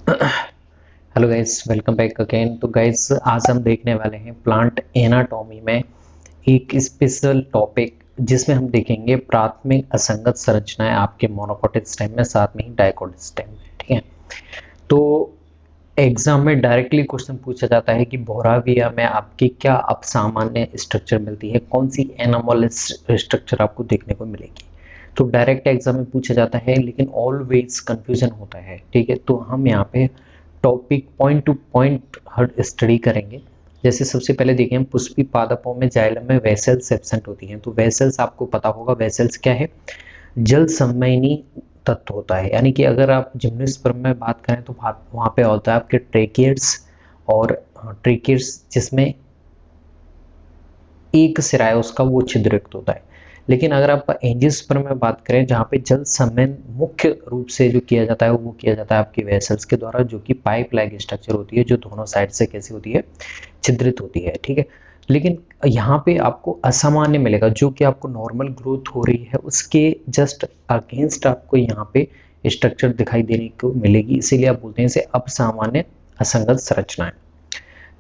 Hello guys, welcome back again. तो guys, आज हम देखने वाले हैं प्लांट एनाटॉमी में एक स्पेशल टॉपिक, जिसमें हम देखेंगे प्राथमिक असंगत संरचनाएं आपके मोनोकोटिक स्टेम में, साथ में ही डाइकोटिक स्टेम में। ठीक है। तो एग्जाम में डायरेक्टली क्वेश्चन पूछा जाता है कि बोराविया में आपकी क्या अपसामान्य स्ट्रक्चर मिलती है, कौन सी एनोमलस स्ट्रक्चर आपको देखने को मिलेगी। तो डायरेक्ट एग्जाम में पूछा जाता है, लेकिन ऑलवेज कंफ्यूजन होता है। ठीक है। तो हम यहाँ पे टॉपिक पॉइंट टू पॉइंट हर स्टडी करेंगे। जैसे सबसे पहले देखें, हम पुष्पी पादपों में जाइलम में वेसल्स एब्सेंट होती हैं। तो वेसल्स आपको पता होगा, वेसल्स क्या है? जल संवहनी तत्व होता है। यानी कि अगर आप जिम्नोस्पर्म में बात करें तो वहाँ पे होता है आपके ट्रेकियर्स, और ट्रेकियर्स जिसमें एक सिरा है उसका वो छिद्रयुक्त होता है। लेकिन अगर आप एंजियोस्पर्म में बात करें, जहाँ पे जल संवहन मुख्य रूप से जो किया जाता है वो किया जाता है आपकी वेसल्स के द्वारा, जो कि पाइप लाइक स्ट्रक्चर होती है, जो दोनों साइड से कैसी होती है, छिद्रित होती है। ठीक है। लेकिन यहाँ पे आपको असामान्य मिलेगा, जो कि आपको नॉर्मल ग्रोथ हो रही है उसके जस्ट अगेंस्ट आपको यहाँ पे स्ट्रक्चर दिखाई देने को मिलेगी। इसीलिए आप बोलते हैं इसे अपसामान्य असंगत संरचनाएं।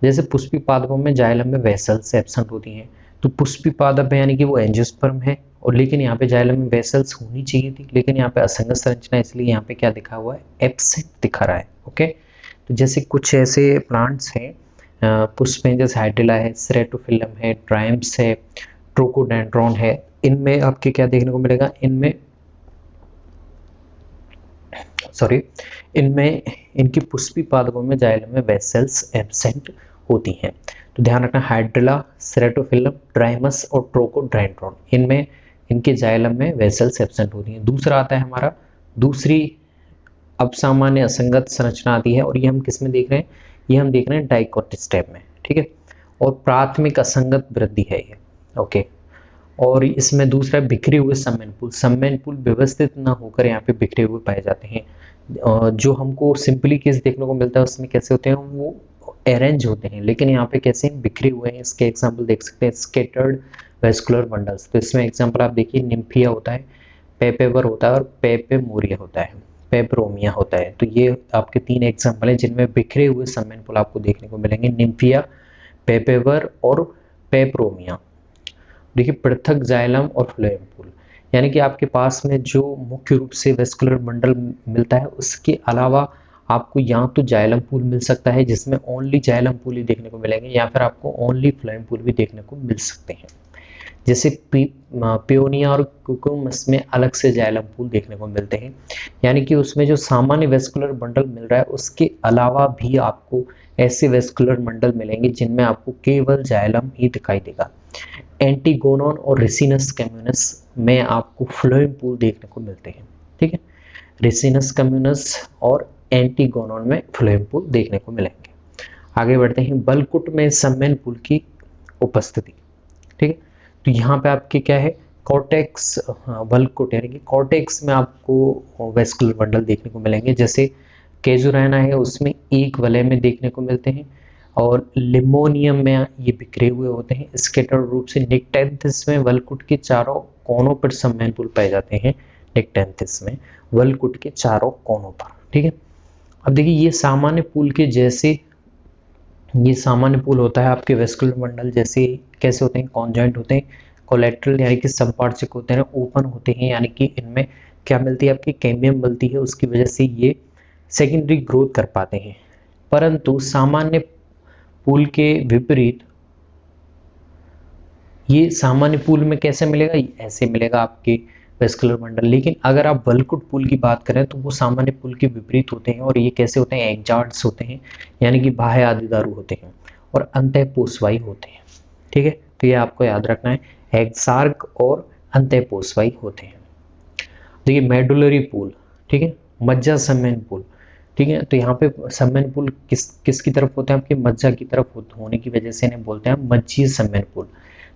जैसे पुष्पी पादपों में जाइलम में वेसल्स एब्सेंट होती हैं। तो पुष्पी पादप है यानी कि वो एंजियोस्पर्म है, और लेकिन यहाँ पे जाइलम में वेसल्स होनी चाहिए थी, लेकिन यहाँ पे असंगत संरचना, इसलिए यहाँ पे क्या दिखा हुआ है, एब्सेंट दिखा रहा है। ओके। तो जैसे कुछ ऐसे प्लांट्स हैं पुष्प में, जैसे हाइड्रिला है, सेरेटोफिलम है, ट्राइम्स है, ट्रोकोडेंड्रॉन है। इनमें आपके क्या देखने को मिलेगा, इनमें सॉरी इनमें इनकी पुष्पी पादपों में जाइलम में वेसल्स एब्सेंट होती हैं। तो ध्यान रखना, हाइड्रिला, सेरेटोफिलम, ट्राइमस और ट्रोकोडेंड्रॉन, इनमें इनके जाइलम में वेसल्स एब्सेंट होती हैं। दूसरा आता है हमारा, दूसरी अपसामान्य असंगत संरचना आती है, और ये हम किस में देख रहे हैं, ये हम देख रहे हैं डाइकोटिक स्टेम में। ठीक है। और प्राथमिक असंगत वृद्धि है ये। ओके। और इसमें दूसरा बिखरे हुए सम्मेलन पुल, सम्मेलन पुल व्यवस्थित ना होकर यहाँ पे बिखरे हुए पाए जाते हैं। जो हमको सिंपली केस देखने को मिलता है उसमें कैसे होते हैं, वो अरेंज होते हैं, लेकिन यहाँ पे कैसे बिखरे हुए हैं, इसके एग्जांपल देख सकते हैं, स्केटर्ड वेस्कुलर बंडल्स। तो इसमें एग्जांपल आप देखिए, निम्फिया होता है, पेपेवर होता है, और पेपेमोरिया होता है, पेपरोमिया होता है। तो ये आपके तीन एग्जांपल हैं जिनमें बिखरे हुए सम्मेलन पुल आपको देखने को मिलेंगे, निम्फिया, पेपेवर और पेपरोमिया। देखिए, पृथक जाइलम और फ्लोएम पूल, यानी कि आपके पास में जो मुख्य रूप से वेस्कुलर बंडल मिलता है, उसके अलावा आपको या तो जाइलम पूल मिल सकता है जिसमें ओनली जाइलम पूल ही देखने को मिलेंगे, या फिर आपको ओनली फ्लोएम पूल भी देखने को मिल सकते हैं। जैसे पियोनिया और कुकुमस में अलग से जाइलम पूल देखने को मिलते हैं, यानी कि उसमें जो सामान्य वेस्कुलर बंडल मिल रहा है उसके अलावा भी आपको ऐसे वेस्कुलर बंडल मिलेंगे जिनमें आपको केवल जाइलम ही दिखाई देगा। एंटीगोनॉन और रिसिनस कम्युनस में आपको फ्लोएम पूल देखने को मिलते हैं। ठीक है। रिसिनस कम्युनस और एंटीगोनॉन में फ्लोएम पूल देखने को मिलेंगे। आगे बढ़ते हैं, बलकुट में सम्मेलन पूल की उपस्थिति। ठीक है। तो यहाँ पे आपके क्या है, कॉर्टेक्स, बलकुट यानी कि कॉर्टेक्स में आपको वेस्कुलर बंडल देखने को मिलेंगे। जैसे केजुरैना है, उसमें एक वलय में देखने को मिलते हैं, और लिमोनियम में ये बिखरे हुए होते हैं। स्केटर रूप से निक्टेंथिस में वलकुट के चारों कोनों पर सम्मेलन पुल पाए जाते हैं, निक्टेंथिस में वलकुट के चारों कोनों पर। ठीक है। अब देखिए, ये सामान्य पुल के जैसे, ये सामान्य पुल होता है आपके वेस्कुलर बंडल जैसे, कैसे होते हैं, कॉन्जॉइंट होते हैं, कोलेट्रल यानी कि संपार्श्विक होते हैं, ओपन होते हैं, यानी कि इनमें क्या मिलती है, आपकी कैम्बियम मिलती है, उसकी वजह से ये सेकेंडरी ग्रोथ कर पाते हैं। परंतु सामान्य पुल के विपरीत, ये सामान्य पुल में कैसे मिलेगा, ऐसे मिलेगा आपके वेस्कुलर बंडल। लेकिन अगर आप वलकुट पुल की बात करें तो वो सामान्य पुल के विपरीत होते हैं, और ये कैसे होते हैं, एग्जार्ड्स होते हैं, यानी कि बाह्य आदिदारू होते हैं, और अंतःपोषवायी होते हैं। ठीक है। तो ये आपको याद रखना है, एक्सार्क और अंतःपोषवायी होते हैं। देखिए, मेडुलरी पुल, ठीक है, मज्जा सम्मेलन पुल। ठीक है। तो यहाँ पे सम्मेलन पुल किसकी तरफ होते हैं, आपके मज्जा की तरफ होने की वजह से इन्हें बोलते हैं मज्जीय सम्मेलन पुल।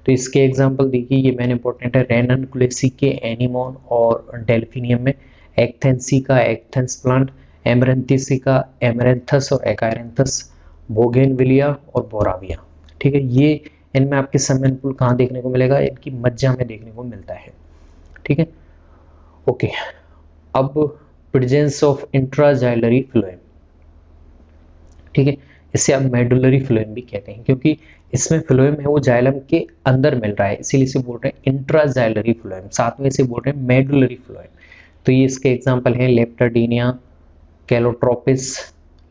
तो इसके एग्जांपल देखिए, ये मैंने इंपॉर्टेंट है, रेननकुलेसी के एनिमोन और डेल्फिनियम में, एक्थेंसी का एक्थेंस प्लांट, एमरेंथिसी का एमरेंथस और एकारेंथस, बोगेनविलिया और बोराविया। ठीक है। ये इनमें आपके सम्मेलन पुल कहाँ देखने को मिलेगा, इनकी मज्जा में देखने को मिलता है। ठीक है। ओके। अब प्रेजेंस ऑफ इंट्राजाइलरी फ्लोएम, ठीक है। इसे आप मेडुलरी फ्लोएम भी कहते हैं, क्योंकि इसमें फ्लोएम है वो जाइलम के अंदर मिल रहा है, इसीलिए इसे बोल रहे हैं इंट्राजाइलरी फ्लोएम, साथ में इसे बोल रहे हैं मेडुलरी फ्लोएम। तो ये इसके एग्जाम्पल हैं लेप्टाडीनिया कैलोट्रोपिस,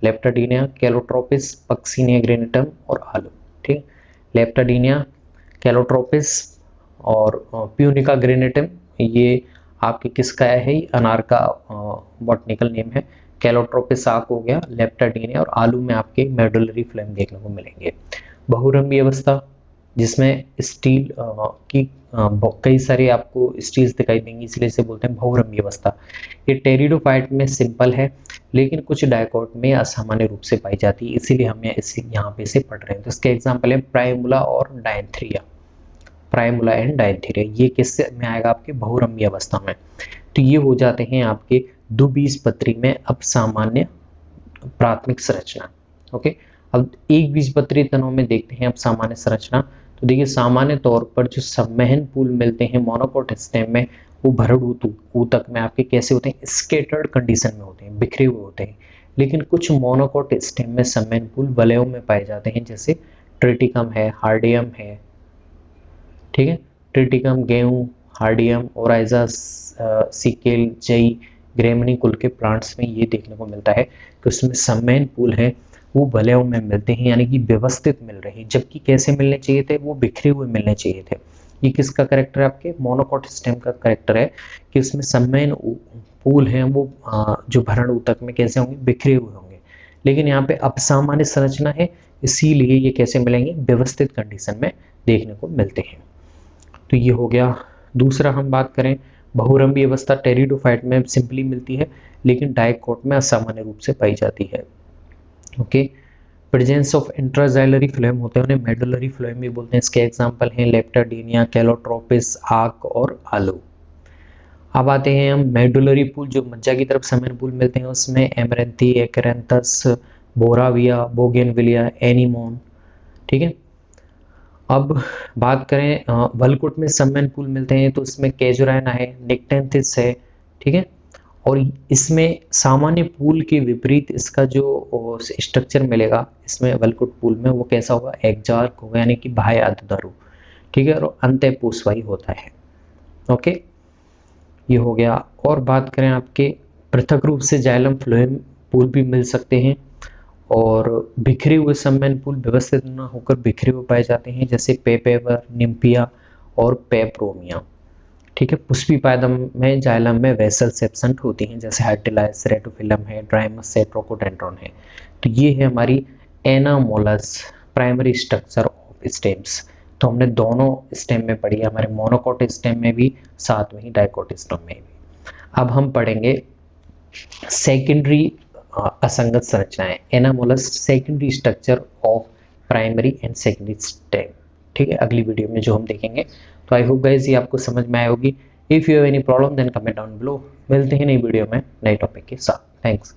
लेप्टाडीनिया कैलोट्रोपिस, पक्सीनिया ग्रेनेटम और आलू। ठीक, लेप्टाडीनिया कैलोट्रोपिस और प्यूनिका ग्रेनेटम, ये आपके किसका है, ये अनार का बॉटनिकल नेम है। कैलोट्रोपिस आक हो गया, लेप्टाडीनिया और आलू में आपके मेडुलरी फ्लोएम देखने को मिलेंगे। बहुरंगी अवस्था, जिसमें स्टील की कई सारे आपको स्टील्स दिखाई देंगी, इसलिए इसे बोलते हैं बहुरंगी अवस्था। ये टेरिडोफाइट में सिंपल है, लेकिन कुछ डायकॉट में असामान्य रूप से पाई जाती है, इसीलिए हम यहाँ पे इसे पढ़ रहे हैं। तो इसके एग्जाम्पल है प्राइमुला और डायंथेरिया, प्राइमुला एंड डायंथेरिया, ये किससे में आएगा, आपके बहुरंगी अवस्था में। तो ये हो जाते हैं आपके द्विबीजपत्री में अब सामान्य प्राथमिक संरचना। ओके, अब एक बीजपत्री तनों में देखते हैं अब सामान्य संरचना। तो देखिए, सामान्य तौर पर जो संवहन पुल मिलते हैं मोनोकोट स्टेम में, वो भरड़ ऊतक में आपके कैसे होते हैं, स्केटर्ड कंडीशन में होते हैं, बिखरे हुए होते हैं। लेकिन कुछ मोनोकोट स्टेम में संवहन पुल वलयों में पाए जाते हैं, जैसे ट्रिटिकम है, हार्डियम है। ठीक है, ट्रिटिकम, गेहूं, हार्डियम, ओराइजा, सिकेल, जई, ग्रेमनी कुल के प्लांट्स में ये देखने को मिलता है कि उसमें संवहन पुल है वो वलयों में मिलते हैं, यानी कि व्यवस्थित मिल रहे हैं, जबकि कैसे मिलने चाहिए थे, वो बिखरे हुए मिलने चाहिए थे। ये किसका करेक्टर है, आपके मोनोकोट स्टेम का करेक्टर है कि उसमें संवहन पुल है वो जो भरण ऊतक में कैसे होंगे, बिखरे हुए होंगे। लेकिन यहाँ पे असामान्य संरचना है, इसीलिए ये कैसे मिलेंगे, व्यवस्थित कंडीशन में देखने को मिलते हैं। तो ये हो गया। दूसरा हम बात करें, बहुरंगी अवस्था टेरिडोफाइट में सिंपली मिलती है, लेकिन डायकॉट में असामान्य रूप से पाई जाती है। ओके, प्रेजेंस ऑफ इंट्राजाइलरी फ्लोएम होते हैं, उन्हें मेडुलरी फ्लोएम भी बोलते हैं। इसके एग्जांपल हैं लेप्टाडीनिया, कैलोट्रोपिस, आक और आलू। अब आते हैं हम मेडुलरी पुल, जो मज्जा की तरफ संवहन पुल मिलते हैं, उसमें एमरेंथी, एकरेंथस, बोराविया, बोगेनविलिया, एनीमोन। ठीक है, अब बात करें वलकुट में संवहन पुल मिलते हैं, तो उसमें कैजुराइना है, निक्टेंथिस है। ठीक है, और इसमें सामान्य पूल के विपरीत इसका जो स्ट्रक्चर मिलेगा इसमें वलकुट पूल में, वो कैसा होगा, एक्जार्क होगा, यानी कि बाह्य अर्धधातु। ठीक है, और अंतःपोषवायी होता है। ओके, ये हो गया। और बात करें आपके पृथक रूप से जाइलम फ्लोएम पूल भी मिल सकते हैं, और बिखरे हुए संवहन पुल व्यवस्थित न होकर बिखरे हुए पाए जाते हैं, जैसे पेपेवर, निम्पिया और पेप्रोमिया। ठीक है, पुष्पी पायदम में जाइलम में वेसल्स एब्सेंट होती हैं, जैसे हाइड्रिला, सेरेटोफिलम है, ड्राइमस है, ट्रोकोडेंड्रॉन है। तो ये है हमारी anomalous primary structure of stems. तो हमने दोनों स्टेम में पढ़ी है, हमारे मोनोकोट स्टेम में भी, साथ में ही डाइकोट स्टेम में भी। अब हम पढ़ेंगे सेकेंडरी असंगत संरचनाएं, anomalous secondary structure of primary and secondary stem. ठीक है, अगली वीडियो में जो हम देखेंगे। तो आई होप गाइस ये आपको समझ में आई होगी। If you have any problem then comment down below. मिलते हैं नई वीडियो में नए टॉपिक के साथ। थैंक्स।